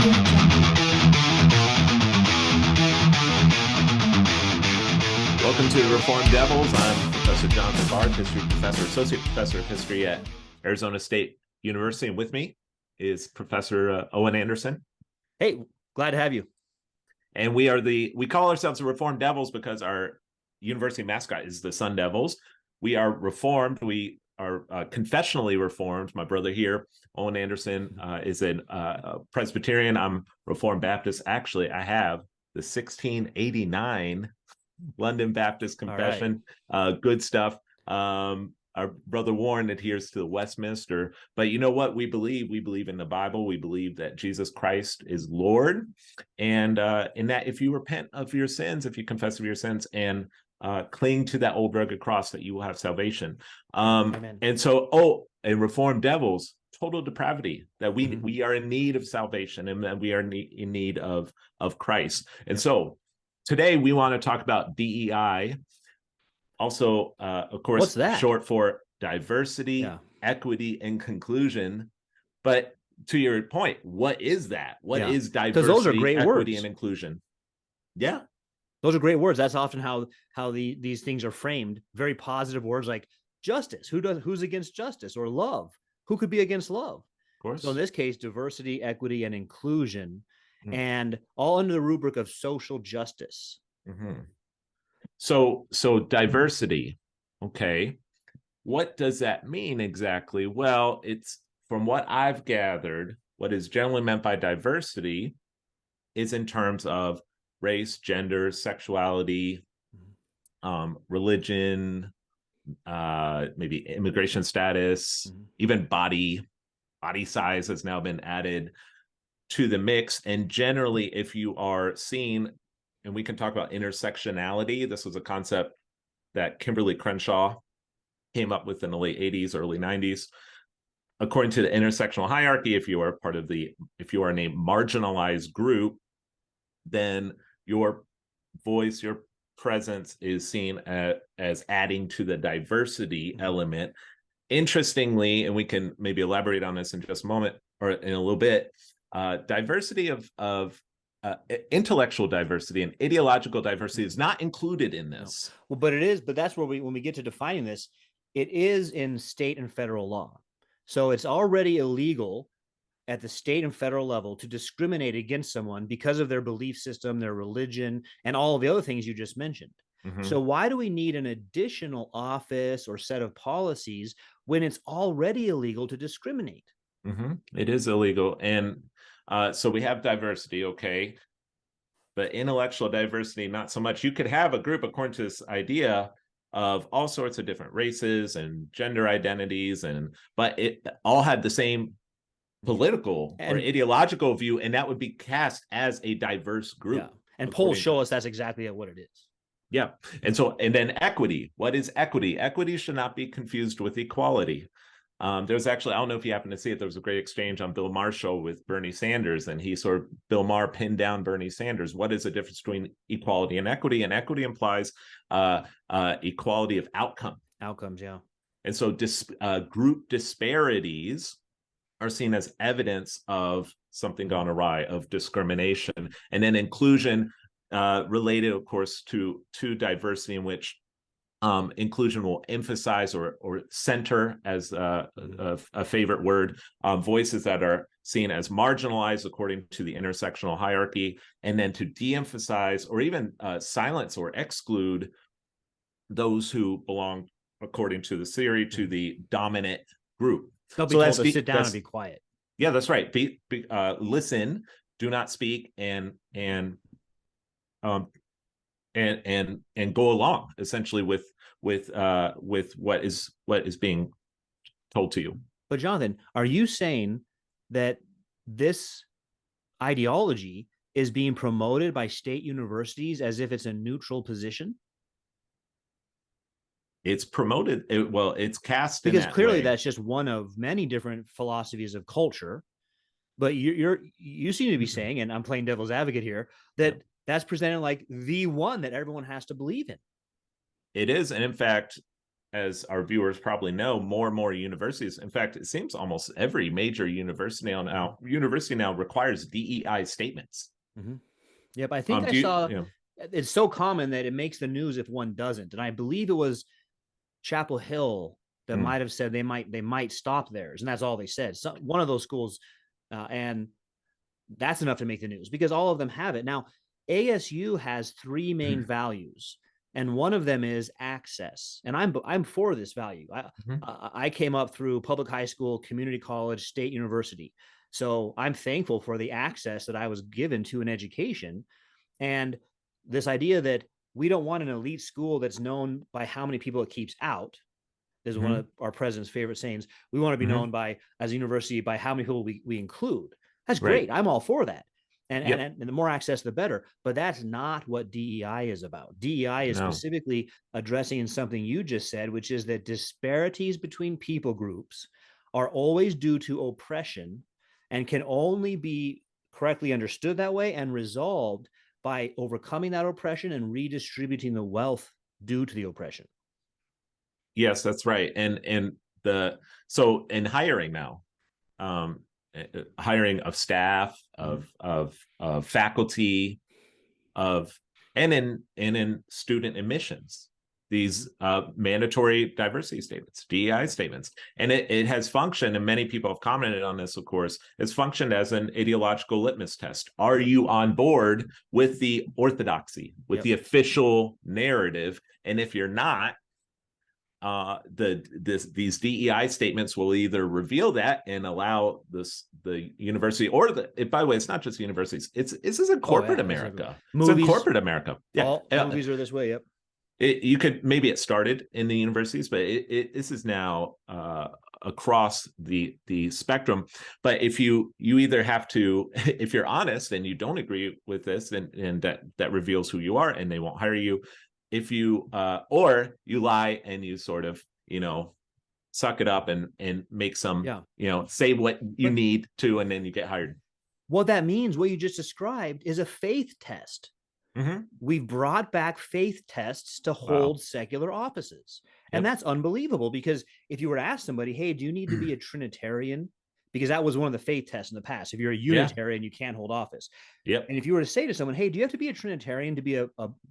Welcome to the Reformed Devils. I'm Professor Jonathan Barth, history professor, associate professor of history at Arizona State University. And with me is Professor Owen Anderson. Hey, glad to have you. And we call ourselves the Reformed Devils because our university mascot is the Sun Devils. We are Reformed. We are confessionally Reformed. My brother here, Owen Anderson, is a Presbyterian. I'm Reformed Baptist. Actually, I have the 1689 London Baptist Confession. Right. Good stuff. Our brother Warren adheres to the Westminster. But you know what we believe? We believe in the Bible. We believe that Jesus Christ is Lord. And in that if you repent of your sins, if you confess of your sins and cling to that old rugged cross, that you will have salvation. Amen. And so, and Reformed Devils, total depravity, that we are in need of salvation and that we are in need of Christ. And so today we want to talk about DEI, also, of course, what's that? Short for diversity, equity, and conclusion. But to your point, what is that? What is diversity, those are great equity, words. And inclusion? Yeah. Those are great words. That's often how these things are framed. Very positive words like justice. Who's against justice? Or love. Who could be against love? Of course. So in this case, diversity, equity, and inclusion, and all under the rubric of social justice. So diversity, okay. What does that mean exactly? Well, it's from what I've gathered, what is generally meant by diversity is in terms of race, gender, sexuality, religion, maybe immigration status, even body size has now been added to the mix. And generally, if you are seen, and we can talk about intersectionality, this was a concept that Kimberly Crenshaw came up with in the late 80s, early 90s. According to the intersectional hierarchy, if you are in a marginalized group, then your voice, your presence is seen as adding to the diversity element. Interestingly, and we can maybe elaborate on this in just a moment or in a little bit, diversity of intellectual diversity and ideological diversity is not included in this. No. Well, but it is. But that's where when we get to defining this, it is in state and federal law. So it's already illegal at the state and federal level to discriminate against someone because of their belief system, their religion, and all of the other things you just mentioned. So why do we need an additional office or set of policies when it's already illegal to discriminate? It is illegal. And so we have diversity, okay, but intellectual diversity, not so much. You could have a group, according to this idea, of all sorts of different races and gender identities, but it all had the same political or ideological view, and that would be cast as a diverse group. Yeah. And polls show us that's exactly what it is. Yeah. And then equity. What is equity? Equity should not be confused with equality. There's actually, I don't know if you happen to see it, there was a great exchange on Bill Maher's show with Bernie Sanders, and Bill Maher pinned down Bernie Sanders. What is the difference between equality and equity? And equity implies equality of outcomes, yeah. And so group disparities are seen as evidence of something gone awry, of discrimination. And then inclusion, related, of course, to diversity, in which inclusion will emphasize or center, as a favorite word, voices that are seen as marginalized according to the intersectional hierarchy, and then to de-emphasize or even silence or exclude those who belong, according to the theory, to the dominant group. They'll be told to sit down and be quiet. Yeah, that's right. Listen, do not speak, and go along essentially with what is being told to you. But Jonathan, are you saying that this ideology is being promoted by state universities as if it's a neutral position? It's promoted. It's cast because in that clearly way. That's just one of many different philosophies of culture. But you seem to be saying, and I'm playing devil's advocate here, that that's presented like the one that everyone has to believe in. It is, and in fact, as our viewers probably know, more and more universities, in fact, it seems almost every major university now requires DEI statements. Mm-hmm. Yep, I think I Do you, saw. you know, It's so common that it makes the news if one doesn't, and I believe it was Chapel Hill that might have said they might stop theirs, and that's all they said. So one of those schools, and that's enough to make the news because all of them have it. Now, ASU has three main values, and one of them is access, and I'm for this value. I came up through public high school, community college, state university, so I'm thankful for the access that I was given to an education, and this idea that we don't want an elite school that's known by how many people it keeps out. This is one of our president's favorite sayings. We want to be known by, as a university, by how many people we include. That's great. I'm all for that. And the more access, the better. But that's not what DEI is about. DEI is specifically addressing something you just said, which is that disparities between people groups are always due to oppression and can only be correctly understood that way and resolved by overcoming that oppression and redistributing the wealth due to the oppression. Yes, that's right. So in hiring now, hiring of staff, of faculty, and in student admissions, these mandatory diversity statements, DEI statements, and it has functioned, and many people have commented on this, of course, it's functioned as an ideological litmus test. Are you on board with the orthodoxy, with the official narrative? And if you're not, these DEI statements will either reveal that and allow the university, or by the way, it's not just universities. This is in corporate America. It's in corporate America. Yeah, movies are this way. Yep. It started in the universities, but this is now across the spectrum. But if you either have to, if you're honest and you don't agree with this, and that reveals who you are, and they won't hire you. If you or you lie and you sort of suck it up and make some say what you need to, and then you get hired. What that means, what you just described, is a faith test. We've brought back faith tests to hold secular offices. And that's unbelievable, because if you were to ask somebody, hey, do you need to be a Trinitarian? Because that was one of the faith tests in the past. If you're a Unitarian, you can't hold office. And if you were to say to someone, hey, do you have to be a Trinitarian to be a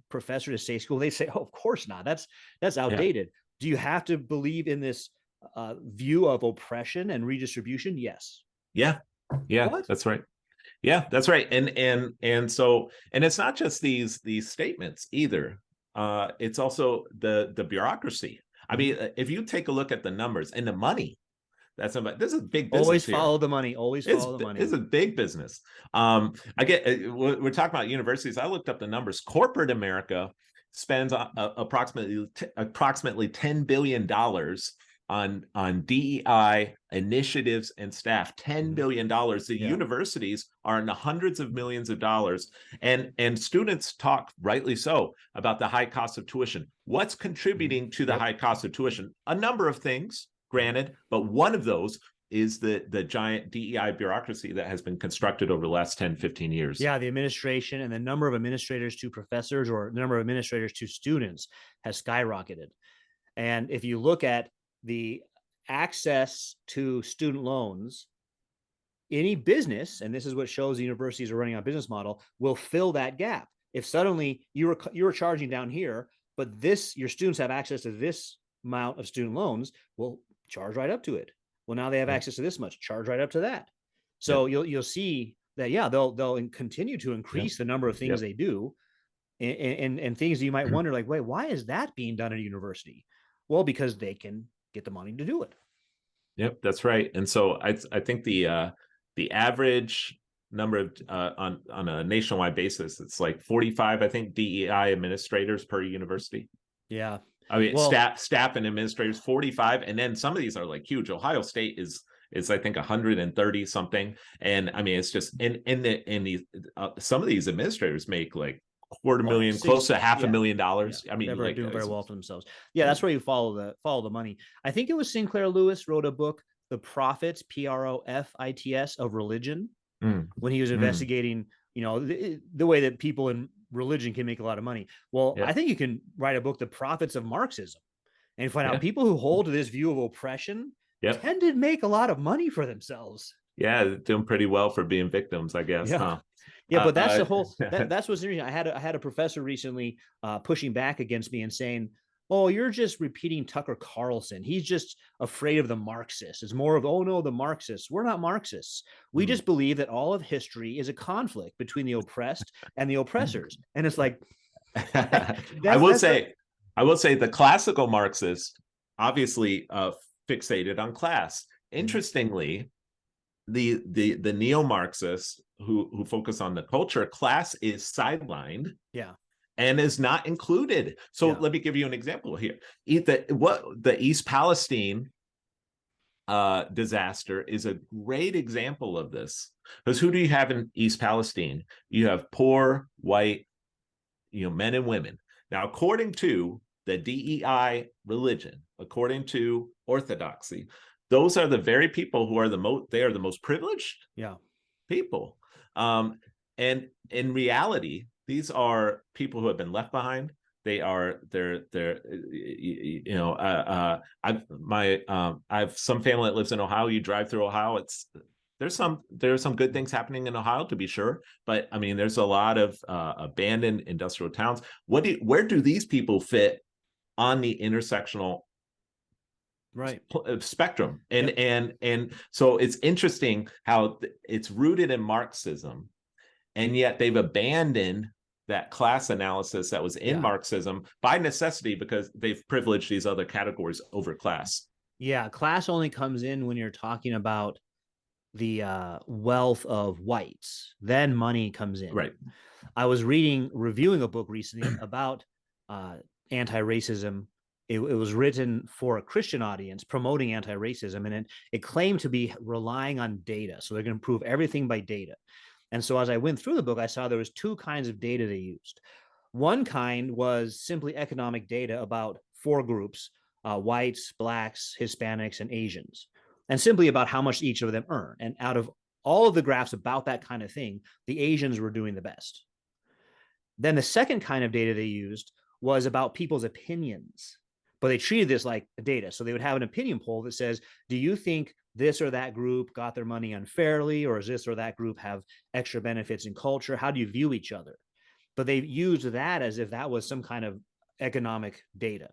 professor to state school? They say, oh, of course not. That's outdated. Do you have to believe in this view of oppression and redistribution? Yes. Yeah. What? That's right. Yeah, that's right. And so it's not just these statements either. It's also the bureaucracy. I mean, if you take a look at the numbers and the money, this is a big business. Always follow the money. Always follow the money. It's a big business. We're talking about universities. I looked up the numbers. Corporate America spends approximately $10 billion on DEI initiatives and staff. $10 billion. The universities are in the hundreds of millions of dollars, and students talk, rightly so, about the high cost of tuition. What's contributing to the high cost of tuition? A number of things, granted, but one of those is the giant DEI bureaucracy that has been constructed over the last 10, 15 years. Yeah, the administration and the number of administrators to professors, or the number of administrators to students, has skyrocketed. And if you look at the access to student loans, any business, and this is what shows the universities are running on a business model, will fill that gap. If suddenly you were charging down here, but your students have access to this amount of student loans, well, charge right up to it. Well, now they have access to this much, charge right up to that. So you'll see that they'll continue to increase the number of things they do, and things that you might wonder, like, wait, why is that being done at a university? Well, because they can get the money to do it. Yep, that's right. And so I think the average number of on a nationwide basis, it's like 45, I think, DEI administrators per university. Yeah. I mean, staff and administrators, 45, and then some of these are like huge. Ohio State is I think 130 something, and I mean, it's just some of these administrators make like $250,000, close to $500,000. Yeah. I mean, they're doing very well for themselves. Yeah, that's where you follow the money. I think it was Sinclair Lewis wrote a book, The Profits, Profits of Religion, when he was investigating, the way that people in religion can make a lot of money. Well, I think you can write a book, The Profits of Marxism, And you find out Yeah. people who hold to this view of oppression Yep. tend to make a lot of money for themselves. Yeah, doing pretty well for being victims, I guess, Yeah. huh? Yeah, but that's the whole Uh, that's what's interesting. I had a professor recently pushing back against me and saying, "Oh, you're just repeating Tucker Carlson. He's just afraid of the Marxists. It's more of, oh no, the Marxists. We're not Marxists. We just believe that all of history is a conflict between the oppressed and the oppressors." And it's like I will that's the, say, I will say the classical Marxists obviously fixated on class. Interestingly, the neo-Marxists who focus on the culture, class is sidelined yeah, and is not included. So yeah, let me give you an example here. The East Palestine disaster is a great example of this. Because who do you have in East Palestine? You have poor white, men and women. Now, according to the DEI religion, according to orthodoxy, those are the very people who are they are the most privileged yeah, people. And in reality, these are people who have been left behind. I have some family that lives in Ohio. You drive through Ohio, there's some good things happening in Ohio, to be sure, but I mean there's a lot of abandoned industrial towns. Where do these people fit on the intersectional right, spectrum? And yep, and so it's interesting how it's rooted in Marxism, and yet they've abandoned that class analysis that was in yeah. Marxism by necessity because they've privileged these other categories over class. Yeah, class only comes in when you're talking about the wealth of whites. Then money comes in. Right. I was reviewing a book recently about uh, anti-racism. It was written for a Christian audience promoting anti-racism, and it claimed to be relying on data. So they're going to prove everything by data. And so as I went through the book, I saw there was two kinds of data they used. One kind was simply economic data about four groups: whites, blacks, Hispanics, and Asians, and simply about how much each of them earn. And out of all of the graphs about that kind of thing, the Asians were doing the best. Then the second kind of data they used was about people's opinions, but they treated this like data. So they would have an opinion poll that says, do you think this or that group got their money unfairly, or does this or that group have extra benefits in culture? How do you view each other? But they used that as if that was some kind of economic data.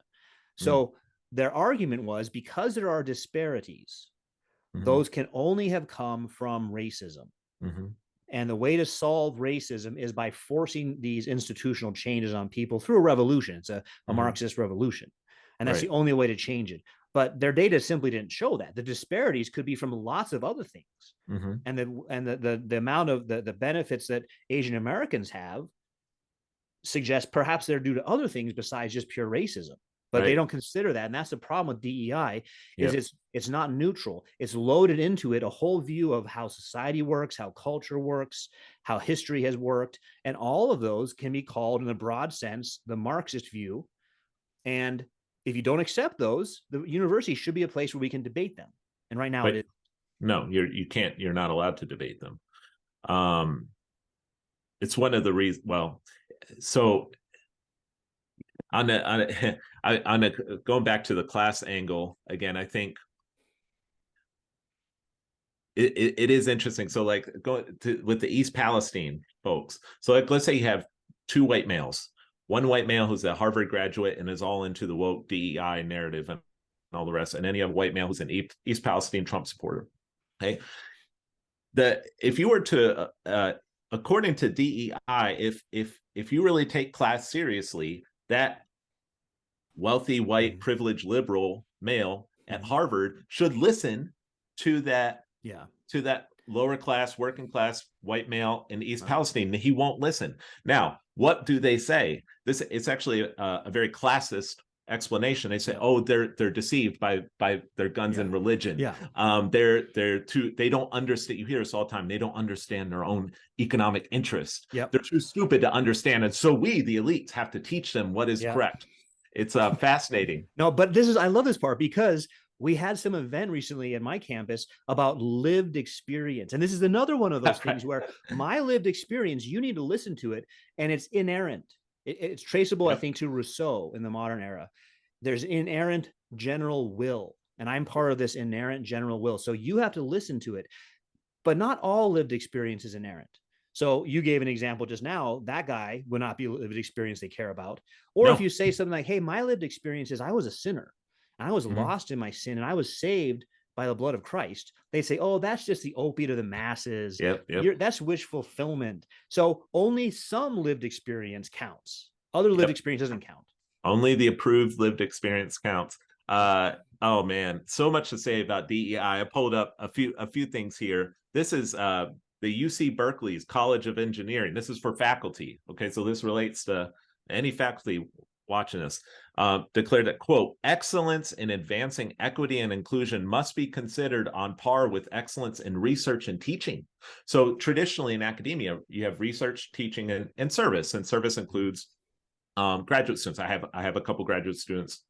So their argument was, because there are disparities, Mm-hmm. those can only have come from racism. Mm-hmm. And the way to solve racism is by forcing these institutional changes on people through a revolution. It's a Mm-hmm. Marxist revolution. And that's the Right. only way to change it. But their data simply didn't show that. The disparities could be from lots of other things. Mm-hmm. And the amount of the benefits that Asian Americans have suggests perhaps they're due to other things besides just pure racism. But they Right. don't consider that. And that's the problem with DEI is Yep. it's not neutral. It's loaded into it a whole view of how society works, how culture works, how history has worked. And all of those can be called, in a broad sense, the Marxist view. And if you don't accept those, the university should be a place where we can debate them. And right now it But is. no, you're not allowed to debate them. Um, it's one of the reasons. Well, so going back to the class angle again, I think it is interesting. So like going to with the East Palestine folks. So like let's say you have two white males, one white male who's a Harvard graduate and is all into the woke DEI narrative and all the rest, and then you have a white male who's an East Palestine Trump supporter. Okay, if you were to according to DEI, if you really take class seriously, that wealthy white privileged liberal male at Harvard should listen to that Yeah. to that lower class working class white male in East Palestine. He won't listen. Now, what do they say? It's actually a very classist explanation. They say, oh, they're deceived by their guns and religion. Yeah. They don't understand. You hear this all the time. They don't understand their own economic interest. Yep. They're too stupid to understand, and so we, the elites, have to teach them what is correct. It's fascinating. No, but I love this part because we had some event recently at my campus about lived experience. And this is another one of those things where my lived experience, you need to listen to it, and it's inerrant. It's traceable, I think, to Rousseau in the modern era. there's inerrant general will, and I'm part of this inerrant general will. So you have to listen to it, but not all lived experience is inerrant. So you gave an example just now. That guy will not be lived experience they care about. Or if No. you say something like, hey, my lived experience is I was a sinner and I was lost in my sin and I was saved by the blood of Christ. They say, oh, that's just the opiate of the masses. Yep. That's wish fulfillment. So only some lived experience counts. Other lived experience doesn't count. Only the approved lived experience counts. Oh man, so much to say about DEI. I pulled up a few things here. This is the UC Berkeley's College of Engineering. This is for faculty. Okay, so this relates to any faculty watching this. Declared that, quote, excellence in advancing equity and inclusion must be considered on par with excellence in research and teaching. So traditionally in academia, you have research, teaching, and service. And service includes graduate students. I have a couple graduate students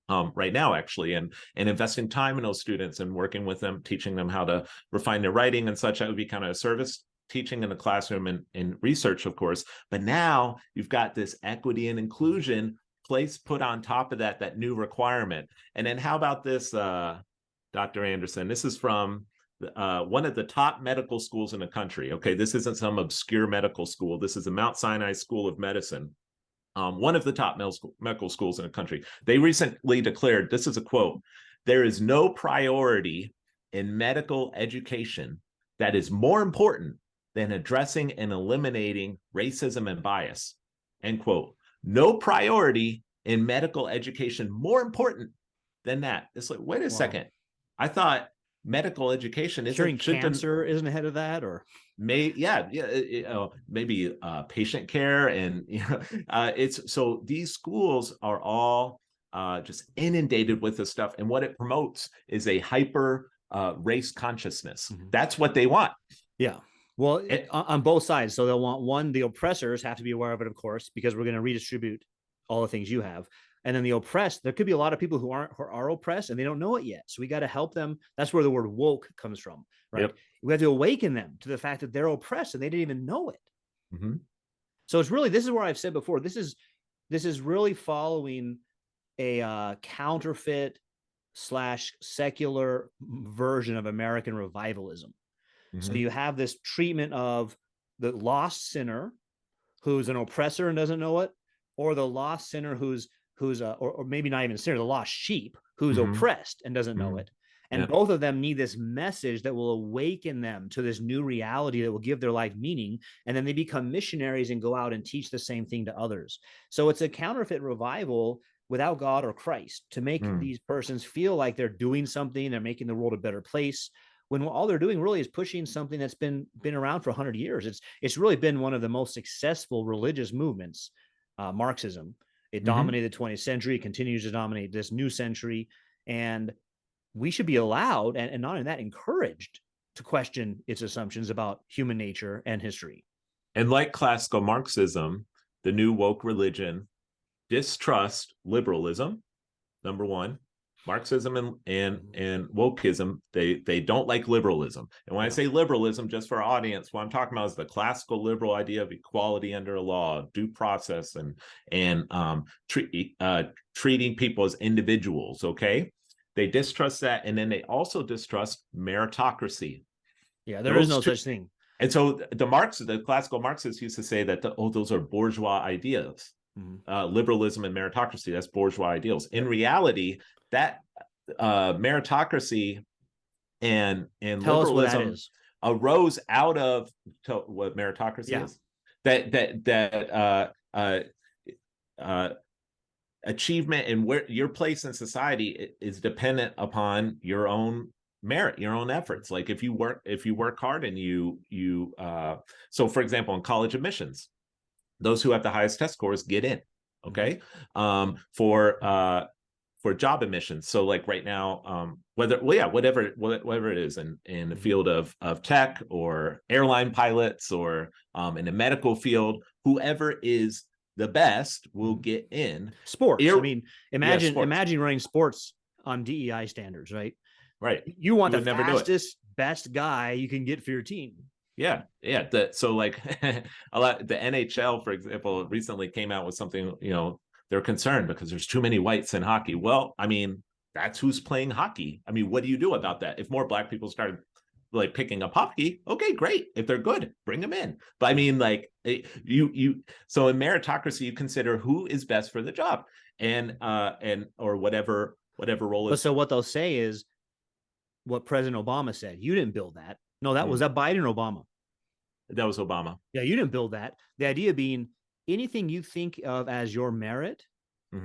right now, actually, and investing time in those students and working with them, teaching them how to refine their writing and such. That would be kind of a service teaching in the classroom and research, of course. But now you've got this equity and inclusion put on top of that new requirement. And then how about this, Dr. Anderson? This is from one of the top medical schools in the country. Okay, this isn't some obscure medical school. This is the Mount Sinai School of Medicine. One of the top medical schools in the country. They recently declared, this is a quote, there is no priority in medical education that is more important than addressing and eliminating racism and bias, end quote. No priority in medical education more important than that. It's like, wait a second. I thought medical education curing cancer isn't ahead of that, or maybe patient care, and it's so these schools are all just inundated with this stuff, and what it promotes is a hyper race consciousness. That's what they want. Yeah. Well, on both sides. So they'll want, one, the oppressors have to be aware of it, of course, because we're going to redistribute all the things you have. And then the oppressed, there could be a lot of people who are oppressed and they don't know it yet. So we got to help them. That's where the word woke comes from, right? Yep. We have to awaken them to the fact that they're oppressed and they didn't even know it. So it's really, this is where I've said before, this is really following a counterfeit / secular version of American revivalism. So you have this treatment of the lost sinner who's an oppressor and doesn't know it, or the lost sinner who's or maybe not even a sinner, the lost sheep who's oppressed and doesn't know it. And both of them need this message that will awaken them to this new reality that will give their life meaning. And then they become missionaries and go out and teach the same thing to others. So it's a counterfeit revival without God or Christ to make these persons feel like they're doing something, they're making the world a better place, when all they're doing really is pushing something that's been around for 100 years. It's really been one of the most successful religious movements, Marxism. It dominated the 20th century, it continues to dominate this new century, and we should be allowed, and not only that, encouraged to question its assumptions about human nature and history. And like classical Marxism, the new woke religion distrust liberalism, number one. Marxism and wokeism, they don't like liberalism. And when I say liberalism, just for our audience, what I'm talking about is the classical liberal idea of equality under a law, due process, and treating people as individuals. Okay, they distrust that, and then they also distrust meritocracy. Yeah, there is no such thing. And so the classical Marxists used to say that those are bourgeois ideas. Liberalism and meritocracy, that's bourgeois ideals. In reality, that meritocracy and liberalism arose out of what meritocracy is. That achievement and where your place in society is dependent upon your own merit, your own efforts. Like if you work hard and you so for example, in college admissions, those who have the highest test scores get in. Okay. For job admissions. So like right now, whatever it is in the field of tech or airline pilots or in the medical field, whoever is the best will get in. Sports. I mean, imagine running sports on DEI standards, right? Right. You want the fastest, best guy you can get for your team. Yeah. So like the NHL, for example, recently came out with something, they're concerned because there's too many whites in hockey. Well, I mean, that's who's playing hockey. I mean, what do you do about that? If more Black people started like picking up hockey, okay, great. If they're good, bring them in. But I mean, like so in meritocracy, you consider who is best for the job, and or whatever role But is. so what they'll say is what President Obama said. You didn't build that. No, that was that Biden or Obama. That was Obama. Yeah, you didn't build that. The idea being anything you think of as your merit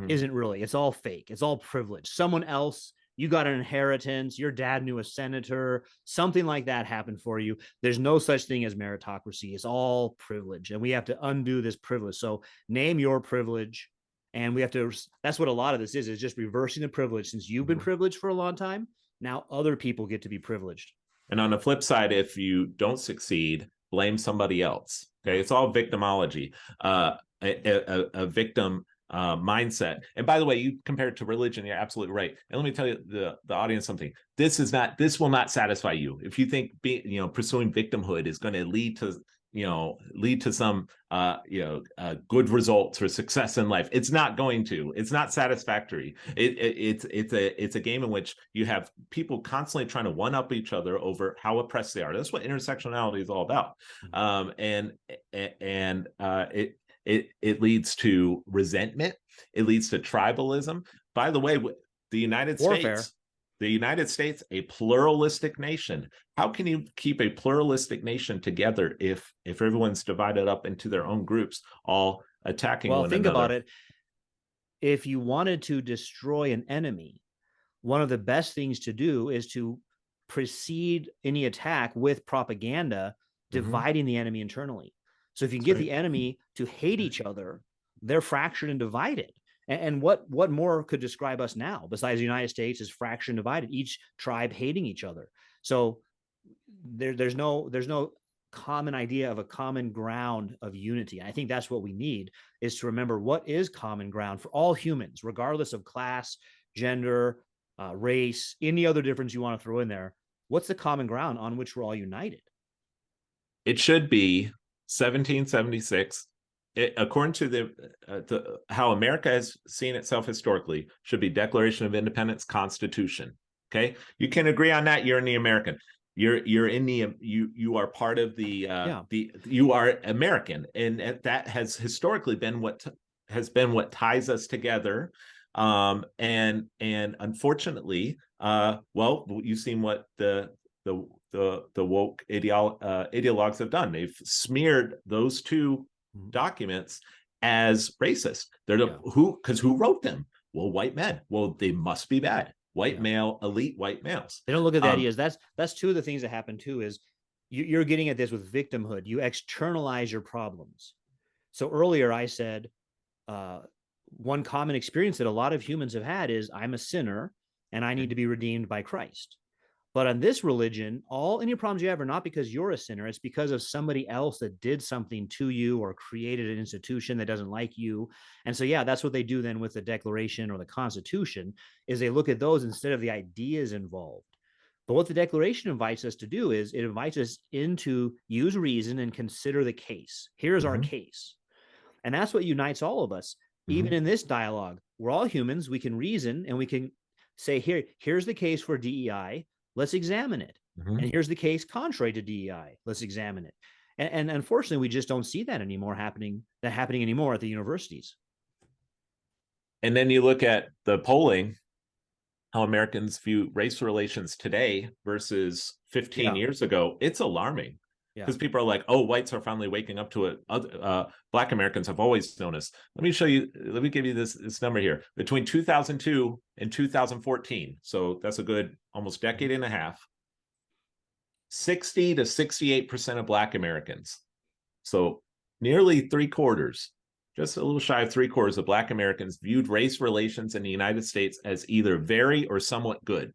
isn't really. It's all fake. It's all privilege. Someone else, you got an inheritance, your dad knew a senator, something like that happened for you. There's no such thing as meritocracy. It's all privilege. And we have to undo this privilege. So name your privilege. And we have to, that's what a lot of this is just reversing the privilege. Since you've been privileged for a long time, now other people get to be privileged. And on the flip side, if you don't succeed, blame somebody else. Okay, it's all victimology, a victim mindset. And by the way, you compare it to religion, you're absolutely right. And let me tell you the audience something. This will not satisfy you. If you think pursuing victimhood is going to lead to some good results or success in life, it's not going to. It's not satisfactory. It's a game in which you have people constantly trying to one up each other over how oppressed they are. That's what intersectionality is all about. It leads to resentment. It leads to tribalism. By the way, the United States, a pluralistic nation. How can you keep a pluralistic nation together if everyone's divided up into their own groups, all attacking one another? Well, think about it. If you wanted to destroy an enemy, one of the best things to do is to precede any attack with propaganda, dividing the enemy internally. So if you get the enemy to hate each other, they're fractured and divided. And what more could describe us now besides the United States is fractured and divided, each tribe hating each other. So there's no common idea of a common ground of unity. I think that's what we need, is to remember what is common ground for all humans, regardless of class, gender, race, any other difference you want to throw in there. What's the common ground on which we're all united? It should be 1776. According to how America has seen itself historically, should be Declaration of Independence, Constitution. Okay, you can agree on that. You're in the American. You're in the you are part of the you are American, and that has historically been what ties us together. And unfortunately, well, you've seen what the woke ideologues have done. They've smeared those two documents as racist. They're who wrote them? Well, white men. Well, they must be bad. White male, elite white males. They don't look at the ideas. That's two of the things that happen too, is you're getting at this with victimhood. You externalize your problems. So earlier I said one common experience that a lot of humans have had is I'm a sinner and I need to be redeemed by Christ. But on this religion, any problems you have are not because you're a sinner. It's because of somebody else that did something to you or created an institution that doesn't like you. And so, that's what they do then with the Declaration or the Constitution, is they look at those instead of the ideas involved. But what the Declaration invites us to do is it invites us into use reason and consider the case. Here's our case. And that's what unites all of us. Even in this dialogue, we're all humans. We can reason and we can say, here's the case for DEI. Let's examine it. And here's the case contrary to DEI. Let's examine it. And unfortunately, we just don't see that happening anymore at the universities. And then you look at the polling, how Americans view race relations today versus 15 years ago. It's alarming. Because people are like, oh, whites are finally waking up to it. Black Americans have always known us. Let me give you this number here. Between 2002 and 2014, so that's a good almost decade and a half, 60 to 68% of Black Americans, so nearly three-quarters, just a little shy of three-quarters of Black Americans viewed race relations in the United States as either very or somewhat good.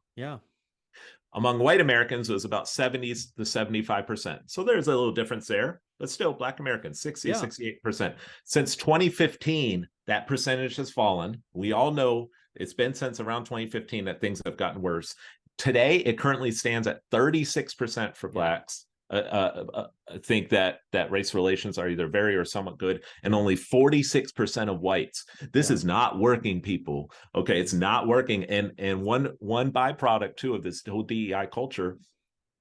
Among white Americans, it was about 70 to 75%. So there's a little difference there, but still Black Americans, 60, 68%. Since 2015, that percentage has fallen. We all know it's been since around 2015 that things have gotten worse. Today, it currently stands at 36% for Blacks think that race relations are either very or somewhat good, and only 46% of whites. This is not working, people. Okay, it's not working. And one byproduct too of this whole DEI culture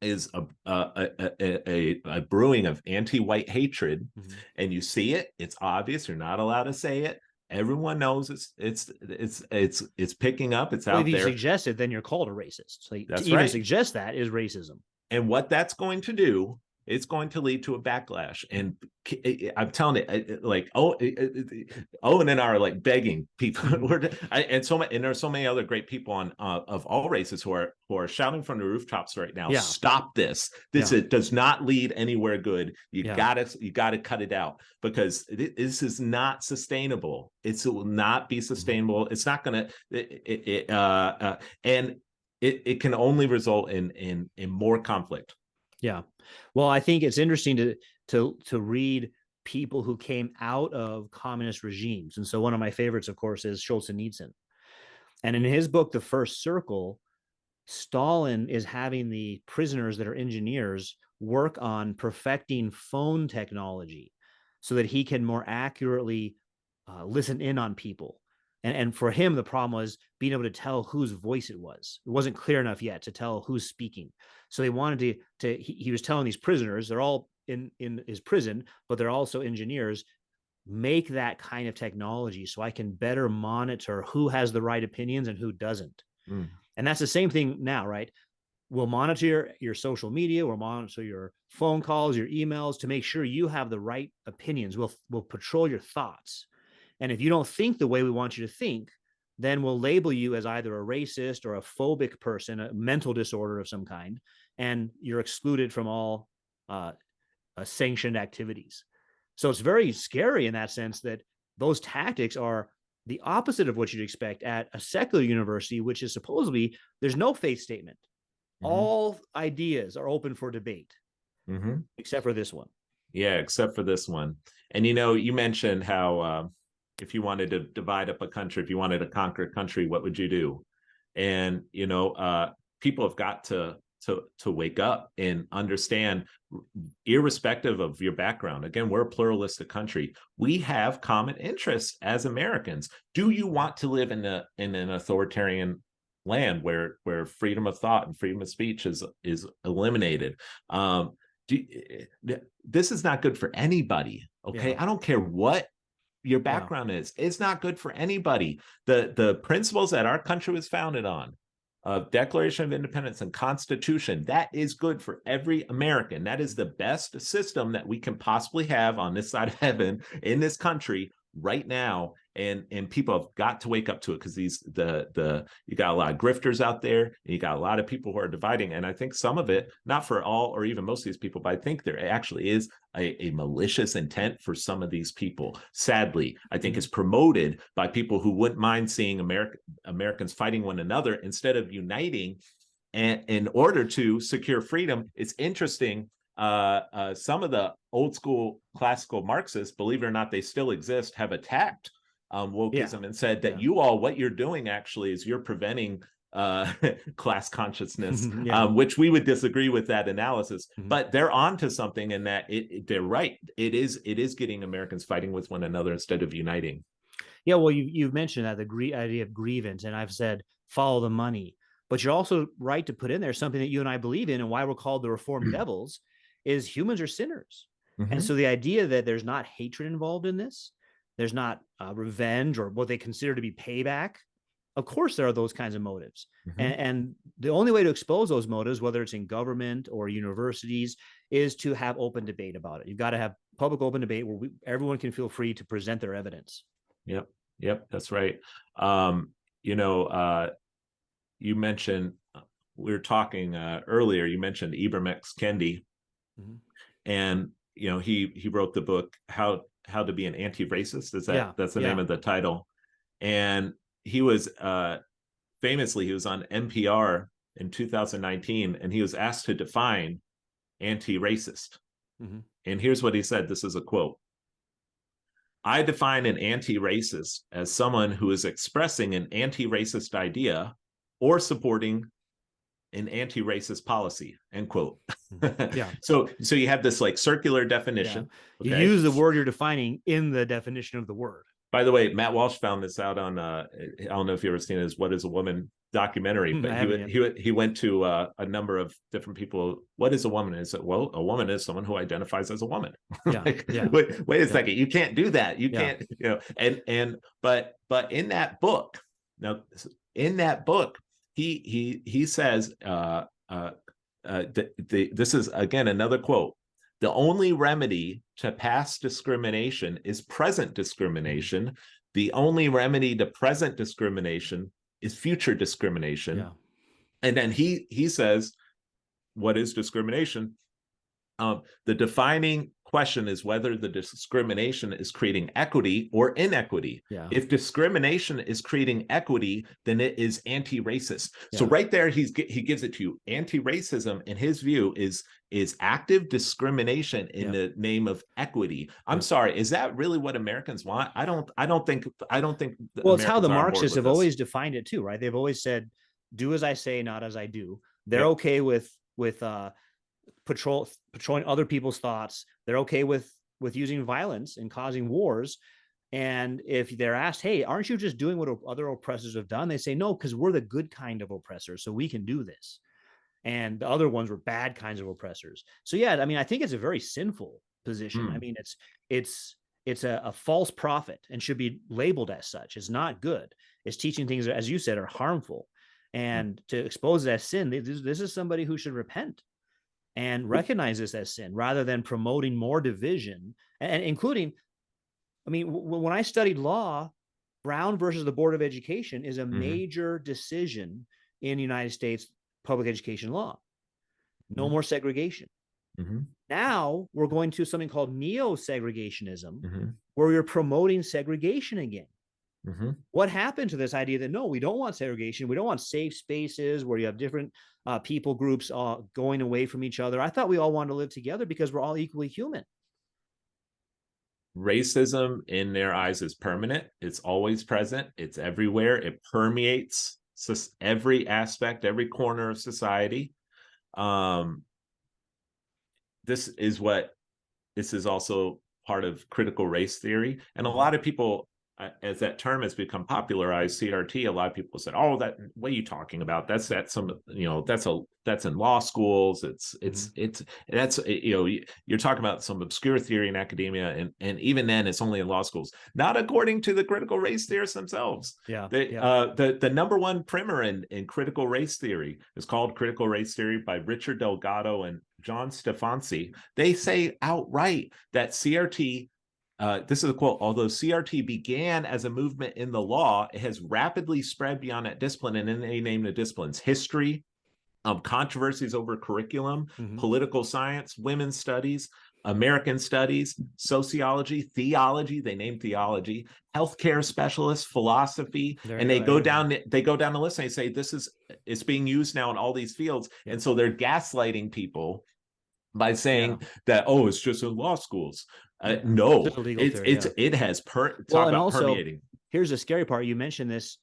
is a brewing of anti-white hatred, and you see it. It's obvious. You're not allowed to say it. Everyone knows it's picking up. It's Well, out if you there. suggest it, then you're called a racist. Like, That's to even right. suggest that is racism. And what that's going to do, it's going to lead to a backlash. And I'm telling it, like, Owen and I are like begging people, and there's so many other great people on of all races who are shouting from the rooftops right now. Yeah. Stop this! It does not lead anywhere good. You gotta cut it out, because this is not sustainable. It will not be sustainable. It's not gonna. And it can only result in more conflict. Yeah. Well, I think it's interesting to read people who came out of communist regimes. And so one of my favorites, of course, is Solzhenitsyn. And in his book, The First Circle, Stalin is having the prisoners that are engineers work on perfecting phone technology so that he can more accurately listen in on people. And for him, the problem was being able to tell whose voice it was. It wasn't clear enough yet to tell who's speaking. So they wanted he was telling these prisoners, they're all in his prison, but they're also engineers, make that kind of technology so I can better monitor who has the right opinions and who doesn't. And that's the same thing now, right? We'll monitor your social media, we'll monitor your phone calls, your emails, to make sure you have the right opinions. We'll patrol your thoughts. And if you don't think the way we want you to think, then we'll label you as either a racist or a phobic person, a mental disorder of some kind, and you're excluded from all sanctioned activities. So it's very scary in that sense, that those tactics are the opposite of what you'd expect at a secular university, which is supposedly there's no faith statement. All ideas are open for debate, except for this one. Yeah, except for this one. And you mentioned how if you wanted to divide up a country, if you wanted to conquer a country, what would you do? And people have got to wake up and understand, irrespective of your background. Again, we're a pluralistic country. We have common interests as Americans. Do you want to live in an authoritarian land where freedom of thought and freedom of speech is eliminated? This is not good for anybody. Okay, I don't care what your background is. It's not good for anybody. The principles that our country was founded on, Declaration of Independence and Constitution, that is good for every American. That is the best system that we can possibly have on this side of heaven in this country right now. And people have got to wake up to it, because you got a lot of grifters out there, and you got a lot of people who are dividing. And I think some of it, not for all or even most of these people, but I think there actually is a malicious intent for some of these people. Sadly, I think it's promoted by people who wouldn't mind seeing Americans fighting one another instead of uniting in order to secure freedom. It's interesting. Some of the old school classical Marxists, believe it or not, they still exist, have attacked wokeism and said that what you're doing actually is you're preventing class consciousness, which we would disagree with that analysis. But they're onto something, in that they're right. It is getting Americans fighting with one another instead of uniting. Yeah, well, you've mentioned that, the idea of grievance, and I've said follow the money. But you're also right to put in there something that you and I believe in, and why we're called the Reformed Devils, is humans are sinners. And so the idea that there's not hatred involved in this, there's not revenge or what they consider to be payback. Of course, there are those kinds of motives. And the only way to expose those motives, whether it's in government or universities, is to have open debate about it. You've got to have public open debate where everyone can feel free to present their evidence. Yep, that's right. You mentioned, we were talking earlier, you mentioned Ibram X. Kendi, and he wrote the book How to Be an Anti-Racist. That's the name of the title. And he was famously, he was on NPR in 2019, and he was asked to define anti-racist. And here's what he said. This is a quote: "I define an anti-racist as someone who is expressing an anti-racist idea or supporting an anti-racist policy, end quote. Yeah. So you have this like circular definition. Yeah. You Okay. use the word you're defining in the definition of the word. By the way, Matt Walsh found this out on I don't know if you've ever seen his "What Is a Woman" documentary, but he went to a number of different people. What is a woman? And he said, well, a woman is someone who identifies as a woman. Yeah. Like, yeah. Wait a second, you can't do that. You can't, you know. But in that book, now in that book, he says, this is again another quote. The only remedy to past discrimination is present discrimination. The only remedy to present discrimination is future discrimination. Yeah. And then he says, what is discrimination? The defining question is whether the discrimination is creating equity or inequity. Yeah. If discrimination is creating equity, then it is anti-racist. So right there, he gives it to you. Anti-racism, in his view, is active discrimination in the name of equity. I'm sorry, is that really what Americans want? I don't think. Well, it's how the Marxists have always defined it too, right? They've always said, "Do as I say, not as I do." They're okay with patrolling other people's thoughts. They're okay with using violence and causing wars. And if they're asked, hey, aren't you just doing what other oppressors have done? They say, no, because we're the good kind of oppressors, so we can do this. And the other ones were bad kinds of oppressors. So yeah, I mean, I think it's a very sinful position. I mean, it's a false prophet and should be labeled as such. It's not good. It's teaching things that, as you said, are harmful. And to expose it as sin, this is somebody who should repent and recognize this as sin rather than promoting more division, and including, I mean, when I studied law, Brown versus the Board of Education is a major decision in the United States public education law. No more segregation. Now we're going to something called neo-segregationism, where we're promoting segregation again. What happened to this idea that, no, we don't want segregation. We don't want safe spaces where you have different people groups going away from each other. I thought we all wanted to live together because we're all equally human. Racism in their eyes is permanent. It's always present. It's everywhere. It permeates every aspect, every corner of society. This is also part of critical race theory. And a lot of people, as that term has become popularized, CRT, a lot of people said, "Oh, what are you talking about? That's in law schools. You're talking about some obscure theory in academia, and even then, it's only in law schools." Not according to the critical race theorists themselves. The number one primer in critical race theory is called Critical Race Theory by Richard Delgado and John Stefansi. They say outright that CRT. This is a quote. Although CRT began as a movement in the law, it has rapidly spread beyond that discipline, and then they named the disciplines: history, controversies over curriculum, political science, women's studies, American studies, sociology, theology. They named theology, healthcare specialists, philosophy, and they go down the list and they say it's being used now in all these fields, and so they're gaslighting people by saying that, oh, it's just in law schools. No, it has permeating. Here's the scary part. You mentioned this,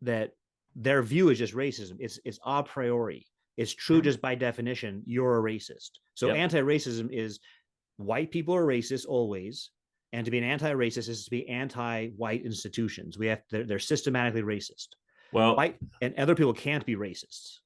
that their view is just racism. It's a priori. It's true just by definition. You're a racist. So anti-racism is white people are racist always, and to be an anti-racist is to be anti-white institutions. They're systematically racist. Well, white and other people can't be racists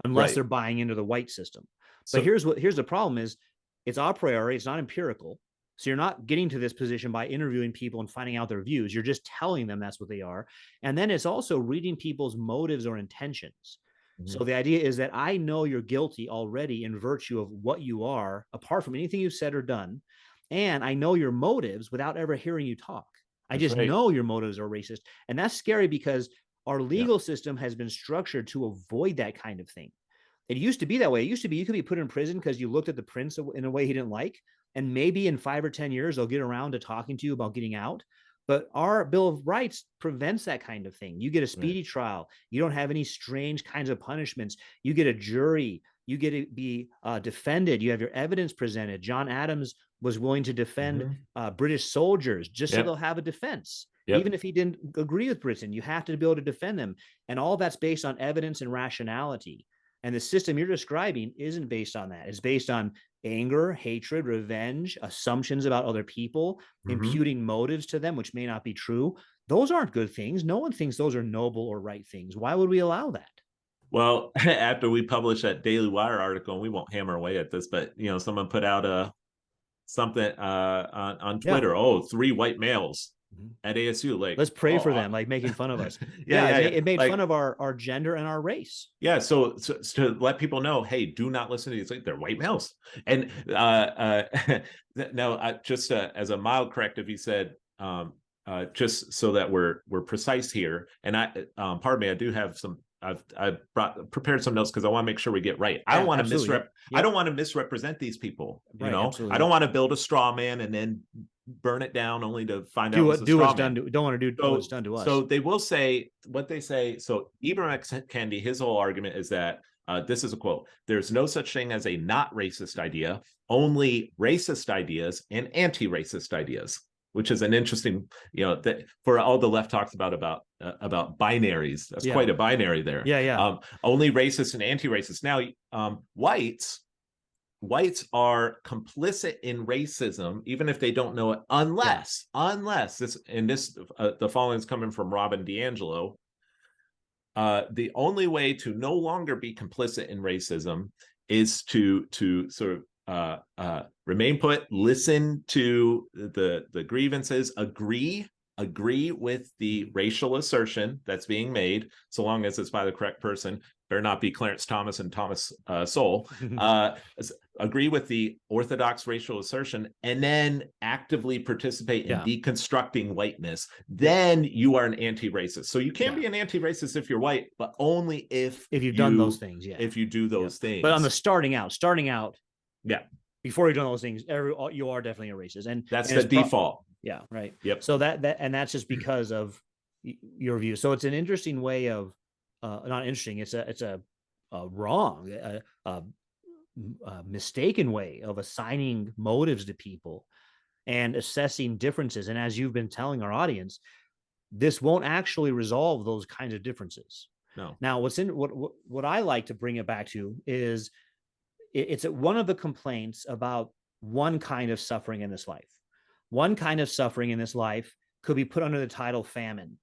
unless they're buying into the white system. But here's the problem is, it's a priori, it's not empirical. So you're not getting to this position by interviewing people and finding out their views. You're just telling them that's what they are. And then it's also reading people's motives or intentions. So the idea is that I know you're guilty already in virtue of what you are, apart from anything you've said or done. And I know your motives without ever hearing you talk. I just know your motives are racist. And that's scary because our legal system has been structured to avoid that kind of thing. It used to be that way. It used to be you could be put in prison because you looked at the prince in a way he didn't like. And maybe in 5 or 10 years, they'll get around to talking to you about getting out. But our Bill of Rights prevents that kind of thing. You get a speedy trial. You don't have any strange kinds of punishments. You get a jury. You get to be defended. You have your evidence presented. John Adams was willing to defend British soldiers just so they'll have a defense. Even if he didn't agree with Britain, you have to be able to defend them. And all that's based on evidence and rationality. And the system you're describing isn't based on that. It's based on anger, hatred, revenge, assumptions about other people, imputing motives to them, which may not be true. Those aren't good things. No one thinks those are noble or right things. Why would we allow that? Well, after we published that Daily Wire article, and we won't hammer away at this, but someone put out something on Twitter. Yeah. Oh, 3 white males at ASU. Like, let's pray for them, like making fun of us. It made like, fun of our gender and our race. Yeah, so to let people know, hey, do not listen to these. Like, they're white males. And no, just as a mild corrective, he said, just so that we're precise here. And pardon me, I do have some. I've prepared some notes because I want to make sure we get right. I don't want to I don't want to misrepresent these people. You know, I don't want to build a straw man and then burn it down only to find out do what's done to, don't want to do what's done to us. So they will say what they say. So Ibram X. Kendi, his whole argument is that this is a quote: "There's no such thing as a not racist idea, only racist ideas and anti-racist ideas." Which is an interesting, that for all the left talks about binaries. That's quite a binary there. Yeah. Only racist and anti-racist. Now, whites are complicit in racism, even if they don't know it, unless the following is coming from Robin DiAngelo. The only way to no longer be complicit in racism is to sort of remain put, listen to the grievances, agree with the racial assertion that's being made, so long as it's by the correct person. Better not be Clarence Thomas and Thomas Sowell. Agree with the orthodox racial assertion, and then actively participate in deconstructing whiteness. Then you are an anti-racist. So you can be an anti-racist if you're white, but only if you've done those things. If you do those things. But on the starting out, before you've done those things, you are definitely a racist, and that's the default. Yeah, right. Yep. So that's just because of your view. So it's an interesting way of, not interesting. It's a wrong, mistaken way of assigning motives to people and assessing differences. And as you've been telling our audience, this won't actually resolve those kinds of differences. No. Now, what I like to bring it back to is it's one of the complaints about one kind of suffering in this life. One kind of suffering in this life could be put under the title famine.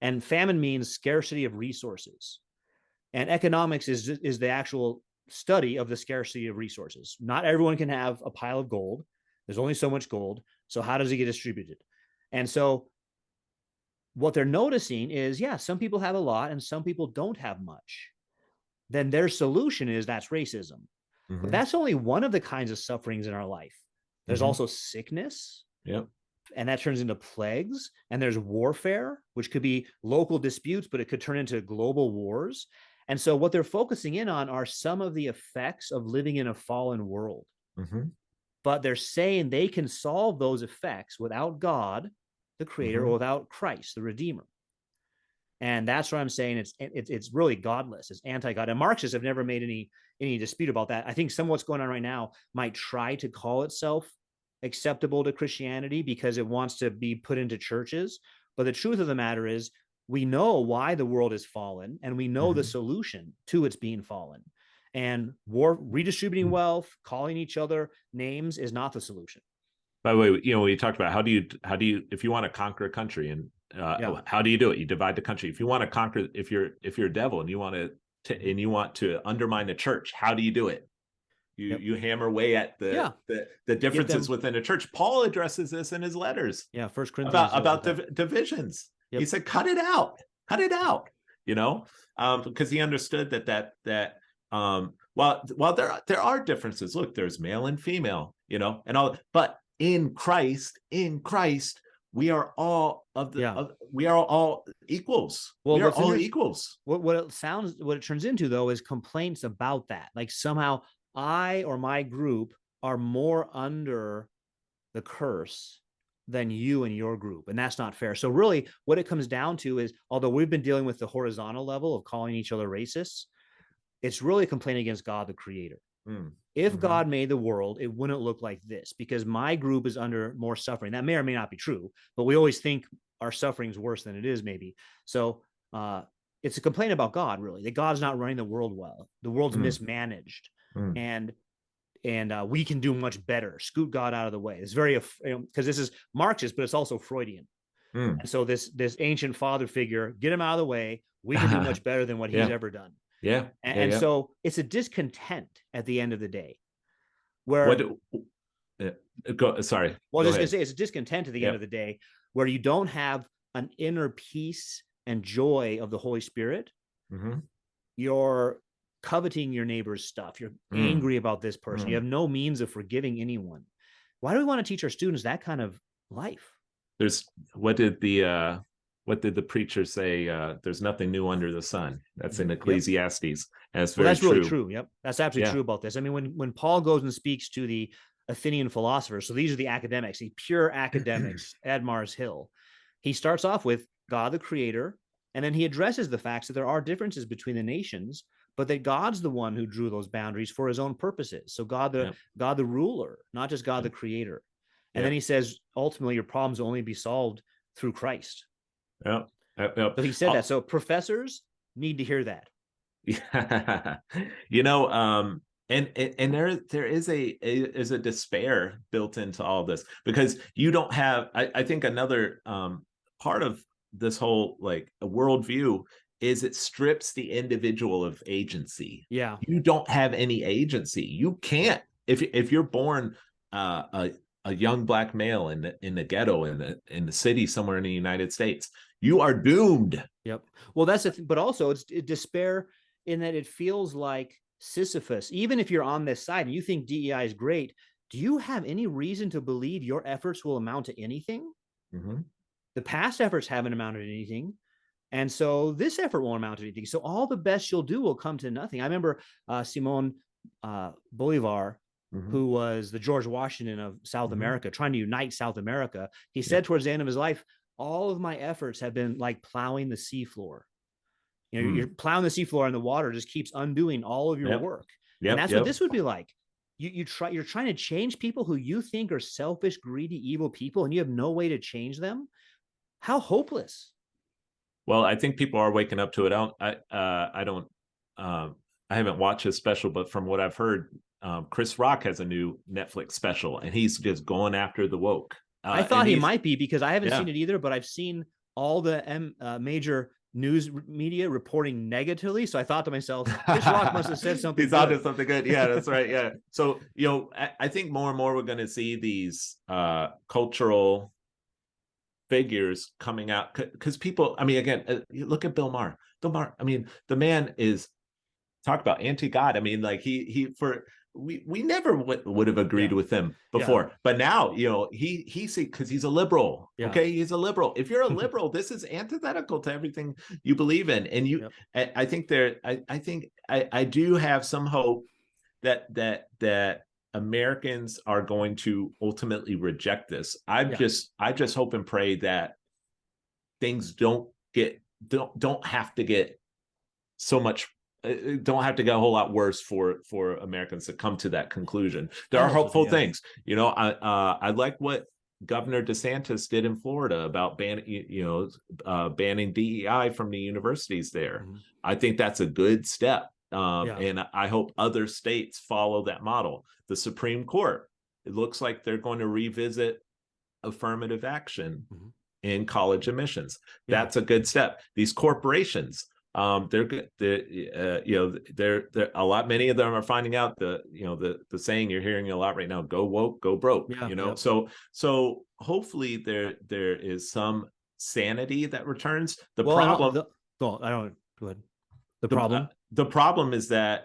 And famine means scarcity of resources. And economics is the actual study of the scarcity of resources. Not everyone can have a pile of gold. There's only so much gold. So how does it get distributed? And so what they're noticing is, some people have a lot and some people don't have much. Then their solution is that's racism. But that's only one of the kinds of sufferings in our life. There's also sickness. Yep. And that turns into plagues. And there's warfare, which could be local disputes, but it could turn into global wars. And so what they're focusing in on are some of the effects of living in a fallen world. But they're saying they can solve those effects without God, the creator, or without Christ, the Redeemer. And that's what I'm saying. It's really godless. It's anti-God. And Marxists have never made any dispute about that. I think some of what's going on right now might try to call itself acceptable to Christianity because it wants to be put into churches. But the truth of the matter is, we know why the world is fallen, and we know the solution to its being fallen. And redistributing wealth, calling each other names is not the solution. By the way, we talked about how do you if you want to conquer a country, and how do you do it? You divide the country. If you want to conquer, if you're a devil and you want to undermine the church, how do you do it? You hammer away at the differences within a church. Paul addresses this in his letters. Yeah, First Corinthians about divisions. Yep. He said, cut it out, because he understood that while there are differences. Look, there's male and female, and all, but in Christ, we are all we are all equals. Well, we are all equals. What it turns into, though, is complaints about that. Like somehow I or my group are more under the curse than you and your group. And that's not fair. So really what it comes down to is, although we've been dealing with the horizontal level of calling each other racists, it's really a complaint against God, the creator. If God made the world, it wouldn't look like this, because my group is under more suffering. That may or may not be true, but we always think our suffering is worse than it is, maybe. So it's a complaint about God, really, that God's not running the world well. The world's Mm, mismanaged, mm, and we can do much better. Scoot God out of the way. It's very, because this is Marxist, but it's also Freudian. mm. And so this ancient father figure, get him out of the way. We can do much better than what he's Yeah, ever done. yeah, And, yeah, and yeah. so it's a discontent at the end of the day, What? where, Uh, Go. Sorry. well, I Go was just gonna ahead. say it's a discontent at the end of Yep. the day, where you don't have an inner peace and joy of the Holy Spirit. Mm-hmm. You're coveting your neighbor's stuff. You're Mm, angry about this person. You mm. have no means of forgiving anyone. Why do we want to teach our students that kind of life? There's what did the preacher say? There's nothing new under the sun. That's in Yep. Ecclesiastes. And that's Well, very that's really true. true. Yep. That's absolutely Yeah. true about this. I mean, when Paul goes and speaks to the Athenian philosophers, so these are the academics, the pure academics at Mars Hill, he starts off with God the creator, and then he addresses the facts that there are differences between the nations, but that God's the one who drew those boundaries for his own purposes. So Yep. God the ruler, not just God the Yep. creator. And then Yep. he says, ultimately, your problems will only be solved through Christ. Yep. Yep. Yep. So he said that. So professors need to hear that. Yeah. You know, and there is a despair built into all this, because you don't have, I think another part of this whole like a worldview is it strips the individual of agency. Yeah. You don't have any agency. You Yep. can't, if you're born a young black male in the ghetto in the city somewhere in the United States, you are doomed. Yep. Well, that's the thing, but also it's despair in that it feels like Sisyphus. Even if you're on this side and you think DEI is great, do you have any reason to believe your efforts will amount to anything? Mm-hmm. The past efforts haven't amounted to anything. And so this effort won't amount to anything. So all the best you'll do will come to nothing. I remember Simon Bolivar, Mm-hmm. who was the George Washington of South Mm-hmm. America, trying to unite South America. He Yep. said towards the end of his life, all of my efforts have been like plowing the seafloor. You know, you're Mm. plowing the seafloor and the water just keeps undoing all of your Yep. work. And Yep. that's what Yep. this would be like. You're trying to change people who you think are selfish, greedy, evil people, and you have no way to change them. How hopeless. Well, I think people are waking up to it. I don't. I haven't watched his special, but from what I've heard, Chris Rock has a new Netflix special, and he's just going after the woke. I And thought he might be because I haven't yeah. seen it either, but I've seen all the major news media reporting negatively. So I thought to myself, Chris Rock must have said something He's onto good. something good. Yeah, that's right. Yeah. So I think more and more we're going to see these cultural figures coming out, because people, I mean, again, you look at Bill Maher. Bill Maher, I mean, the man is, talk about anti-God. I mean, like he for we never would have agreed Yeah. with him Yeah. before, but now he see, because he's a liberal. Yeah. Okay, he's a liberal. If you're a liberal, this is antithetical to everything you believe in, and Yep. I think I do have some hope that Americans are going to ultimately reject this. I Yeah. just hope and pray that things don't have to get so much, don't have to get a whole lot worse for Americans to come to that conclusion. There I are hope so too. hopeful Yeah. things. I like what Governor DeSantis did in Florida about banning DEI from the universities there. Mm-hmm. I think that's a good step. Yeah. And I hope other states follow that model. The Supreme Court, it looks like they're going to revisit affirmative action Mm-hmm. in college admissions. Yeah. That's a good step. These corporations, they're good. They're a lot. Many of them are finding out the saying you're hearing a lot right now: "Go woke, go broke." Yeah. Yep. So hopefully there is some sanity that returns. The Well, problem, I don't go ahead. The problem is that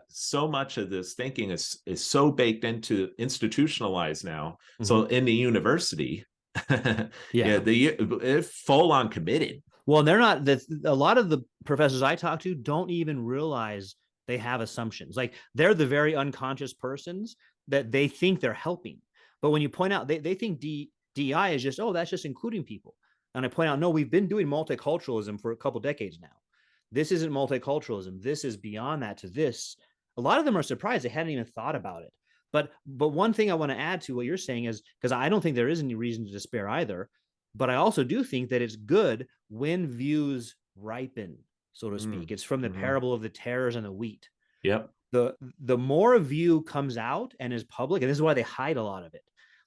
so much of this thinking is so baked into institutionalized now. Mm-hmm. So in the university, yeah, it's full on committed. Well, they're not. A lot of the professors I talk to don't even realize they have assumptions. Like they're the very unconscious persons that they think they're helping. But when you point out, they think DEI is just, oh, that's just including people. And I point out, no, we've been doing multiculturalism for a couple decades now. This isn't multiculturalism. This is beyond that to this. A lot of them are surprised they hadn't even thought about it. But one thing I want to add to what you're saying is, because I don't think there is any reason to despair either, but I also do think that it's good when views ripen. so to speak. It's from the parable of the tares and the wheat. Yep. The more a view comes out and is public, and this is why they hide a lot of it,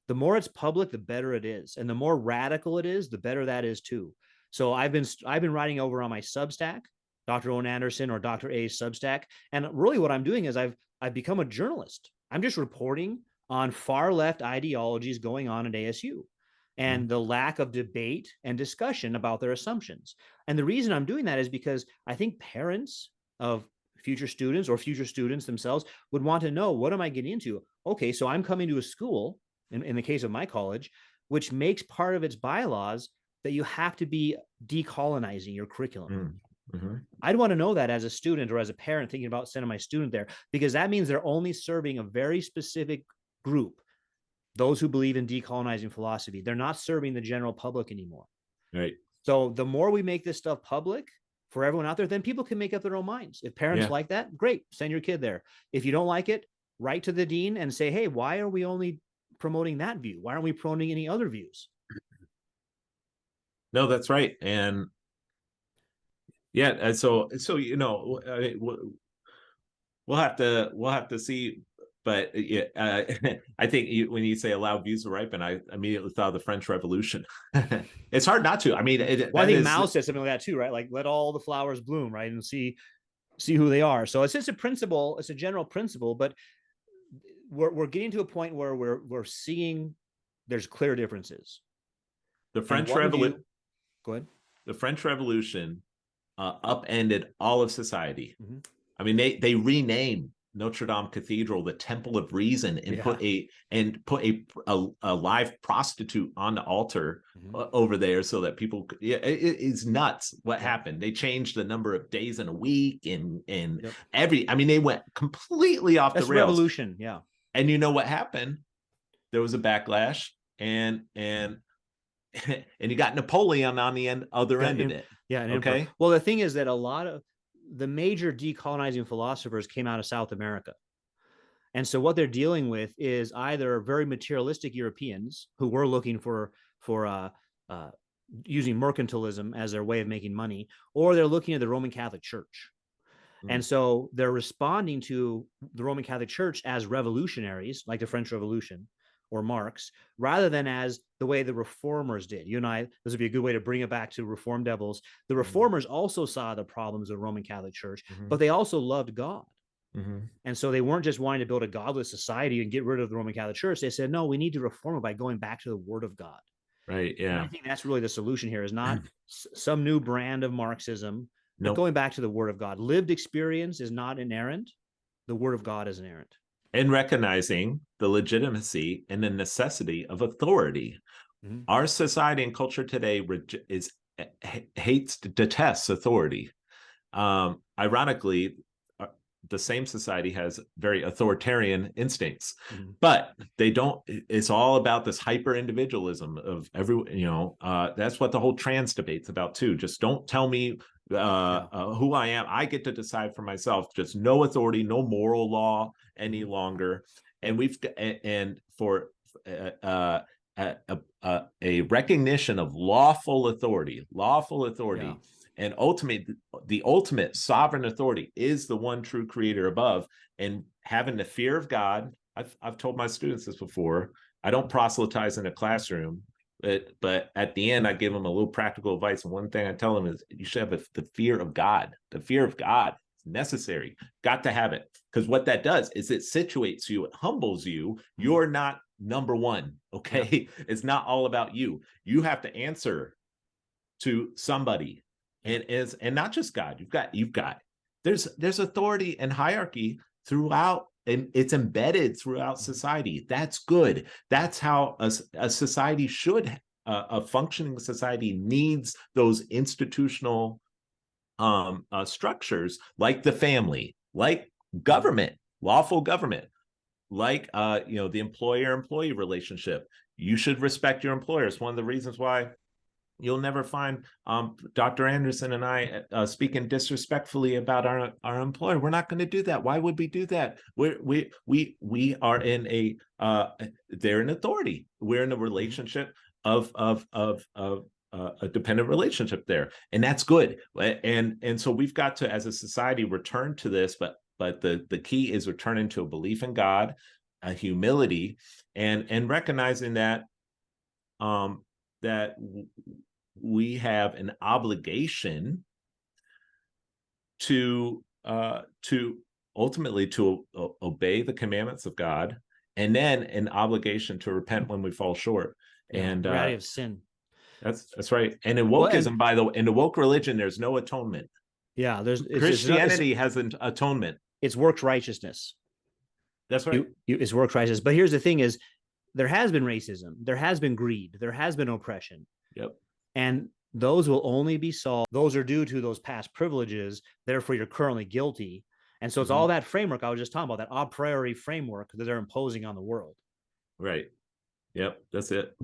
the more it's public, the better it is. And the more radical it is, the better that is too. So I've been writing over on my Substack, Dr. Owen Anderson or Dr. A's Substack. And really what I'm doing is I've become a journalist. I'm just reporting on far left ideologies going on at ASU and the lack of debate and discussion about their assumptions. And the reason I'm doing that is because I think parents of future students or future students themselves would want to know, what am I getting into? Okay, so I'm coming to a school, in the case of my college, which makes part of its bylaws that you have to be decolonizing your curriculum. I'd want to know that as a student or as a parent thinking about sending my student there, because that means they're only serving a very specific group, those who believe in decolonizing philosophy. They're not serving the general public anymore. Right. So the more we make this stuff public for everyone out there, then people can make up their own minds. If parents like that, great, send your kid there. If you don't like it, write to the dean and say, hey, why are we only promoting that view? Why aren't we promoting any other views? No, that's right. And yeah, so we'll have to see. But I think when you say allow views to ripen, I immediately thought of the French Revolution. It's hard not to. I mean, I think Mao said something like that too, right? Like, let all the flowers bloom, right, and see who they are. So it's just a principle. It's a general principle, but we're getting to a point where we're seeing there's clear differences. The French Revolution. Go ahead. The French Revolution upended all of society. I mean, they renamed Notre Dame Cathedral the Temple of Reason and put a live prostitute on the altar over there so that people could, it's nuts what happened. They changed the number of days in a week and they went completely off the rails. Revolution. Yeah. And you know what happened? There was a backlash and you got Napoleon on the other end of it. Yeah. Okay. Well, the thing is that a lot of the major decolonizing philosophers came out of South America. And so what they're dealing with is either very materialistic Europeans who were looking for using mercantilism as their way of making money, or they're looking at the Roman Catholic Church. And so they're responding to the Roman Catholic Church as revolutionaries, like the French Revolution or Marx, rather than as the way the reformers did. You and I, this would be a good way to bring it back to Reform Devils. The reformers also saw the problems of the Roman Catholic Church, but they also loved God. And so they weren't just wanting to build a godless society and get rid of the Roman Catholic Church. They said, no, we need to reform it by going back to the Word of God. Right. Yeah. And I think that's really the solution here, is not some new brand of Marxism, but going back to the Word of God. Lived experience is not inerrant. The Word of God is inerrant. And recognizing the legitimacy and the necessity of authority. Our society and culture today detests authority. Ironically, the same society has very authoritarian instincts, but they don't. It's all about this hyper individualism of everyone. That's what the whole trans debate's about too. Just don't tell me who I am. I get to decide for myself. Just no authority, no moral law any longer. And for a recognition of lawful authority. And the ultimate sovereign authority is the one true creator above. And having the fear of God, I've told my students this before. I don't proselytize in a classroom, but at the end, I give them a little practical advice. And one thing I tell them is you should have the fear of God. The fear of God is necessary. Got to have it. Because what that does is it situates you, it humbles you. You're not number one. Okay. It's not all about you. You have to answer to somebody. And not just God. You've got there's authority and hierarchy throughout, and it's embedded throughout society. That's good. That's how a society should. A functioning society needs those institutional structures, like the family, like government, lawful government, like the employer-employee relationship. You should respect your employer. It's one of the reasons why you'll never find Dr. Anderson and I speaking disrespectfully about our employer. We're not going to do that. Why would we do that? We are in they're an authority. We're in a relationship of a dependent relationship there, and that's good. And so we've got to, as a society, return to this. But the key is returning to a belief in God, a humility, and recognizing that that we have an obligation to ultimately to obey the commandments of God, and then an obligation to repent when we fall short. And reality of sin. That's right. And in Well, wokeism, by the way, in the woke religion, there's no atonement. Yeah, Christianity has an atonement. It's works righteousness. That's right. It's works righteousness. But here's the thing: is there has been racism, there has been greed, there has been oppression. Yep. And those will only be solved. Those are due to those past privileges. Therefore, you're currently guilty. And so it's all that framework I was just talking about, that a priori framework that they're imposing on the world. Right. Yep. That's it.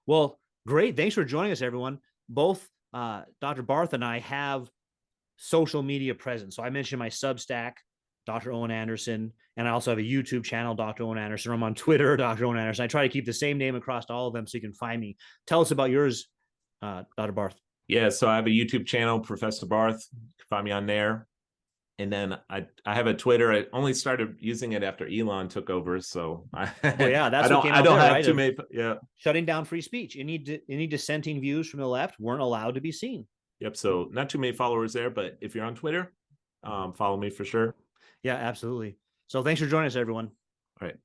Well, great. Thanks for joining us, everyone. Both Dr. Barth and I have social media presence. So I mentioned my Substack, Dr. Owen Anderson, and I also have a YouTube channel, Dr. Owen Anderson. I'm on Twitter, Dr. Owen Anderson. I try to keep the same name across all of them so you can find me. Tell us about yours, Dr. Barth. Yeah, so I have a YouTube channel, Professor Barth. You can find me on there. And then I have a Twitter. I only started using it after Elon took over. So that's I don't have right? too many. Yeah, shutting down free speech. Any dissenting views from the left weren't allowed to be seen. Yep. So not too many followers there, but if you're on Twitter, follow me for sure. Yeah, absolutely. So thanks for joining us, everyone. All right.